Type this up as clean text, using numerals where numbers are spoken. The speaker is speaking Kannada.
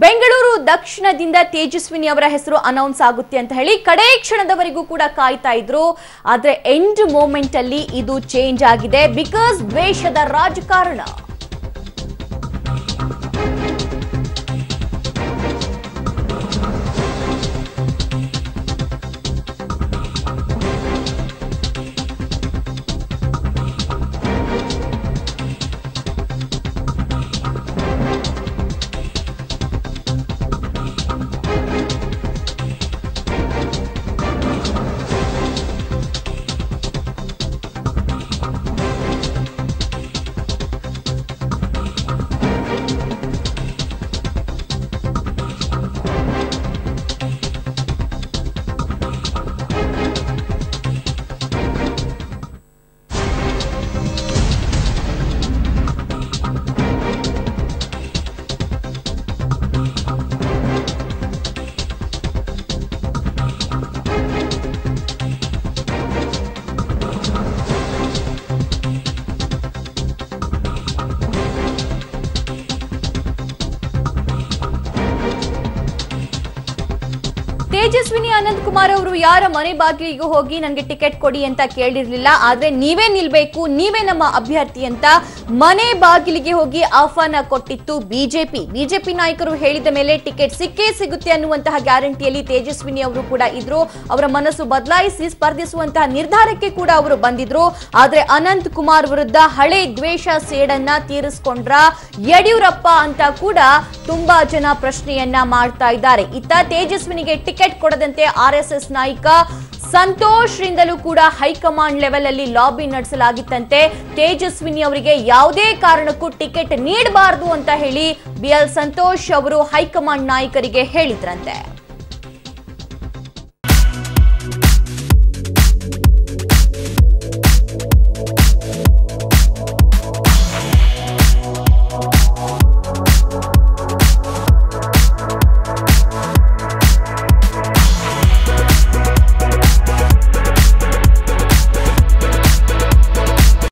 ಬೆಂಗಳೂರು ದಕ್ಷಿಣದಿಂದ ತೇಜಸ್ವಿನಿ ಅವರ ಹೆಸರು ಅನೌನ್ಸ್ ಆಗುತ್ತೆ ಅಂತ ಹೇಳಿ ಕಡೆ ಕ್ಷಣದವರೆಗೂ ಕೂಡ ಕಾಯ್ತಾ ಇದ್ರು. ಆದ್ರೆ ಎಂಡ್ ಮೂಮೆಂಟ್ ಅಲ್ಲಿ ಇದು ಚೇಂಜ್ ಆಗಿದೆ ಬಿಕಾಸ್ ದ್ವೇಷದ ರಾಜಕಾರಣ. ತೇಜಸ್ವಿನಿ ಅನಂತಕುಮಾರ್ ಅವರು ಯಾರ ಮನೆ ಬಾಗಿಲಿಗೆ ಹೋಗಿ ನನಗೆ ಟಿಕೆಟ್ ಕೊಡಿ ಅಂತ ಕೇಳಿರ್ಲಿಲ್ಲ. ಆದ್ರೆ ನೀವೇ ನಿಲ್ಬೇಕು, ನೀವೇ ನಮ್ಮ ಅಭ್ಯರ್ಥಿ ಅಂತ ಮನೆ ಬಾಗಿಲಿಗೆ ಹೋಗಿ ಆಹ್ವಾನ ಕೊಟ್ಟಿತ್ತು ಬಿಜೆಪಿ ನಾಯಕರು ಹೇಳಿದ ಮೇಲೆ ಟಿಕೆಟ್ ಸಿಕ್ಕೇ ಸಿಗುತ್ತೆ ಅನ್ನುವಂತಹ ಗ್ಯಾರಂಟಿಯಲ್ಲಿ ತೇಜಸ್ವಿನಿ ಅವರು ಕೂಡ ಇದ್ರು. ಅವರ ಮನಸ್ಸು ಬದಲಾಯಿಸಿ ಸ್ಪರ್ಧಿಸುವಂತಹ ನಿರ್ಧಾರಕ್ಕೆ ಕೂಡ ಅವರು ಬಂದಿದ್ರು. ಆದ್ರೆ ಅನಂತ್ ಕುಮಾರ್ ವಿರುದ್ಧ ಹಳೆ ದ್ವೇಷ ಸೇಡನ್ನ ತೀರಿಸಿಕೊಂಡ್ರ ಯಡಿಯೂರಪ್ಪ ಅಂತ ಕೂಡ ತುಂಬಾ ಜನ ಪ್ರಶ್ನೆಯನ್ನ ಮಾಡ್ತಾ ಇದ್ದಾರೆ. ಇತ್ತ ತೇಜಸ್ವಿನಿಗೆ ಟಿಕೆಟ್ ಕೊಡದಂತೆ ಆರ್ಎಸ್ಎಸ್ ನಾಯಕ ಸಂತೋಷ್ ರಿಂದಲೂ ಕೂಡ ಹೈಕಮಾಂಡ್ ಲೆವೆಲ್ ಅಲ್ಲಿ ಲಾಬಿ ನಡೆಸಲಾಗಿತ್ತಂತೆ. ತೇಜಸ್ವಿನಿ ಅವರಿಗೆ ಯಾವುದೇ ಕಾರಣಕ್ಕೂ ಟಿಕೆಟ್ ನೀಡಬಾರದು ಅಂತ ಹೇಳಿ ಬಿಎಲ್ ಸಂತೋಷ್ ಅವರು ಹೈಕಮಾಂಡ್ ನಾಯಕರಿಗೆ ಹೇಳಿದ್ರಂತೆ.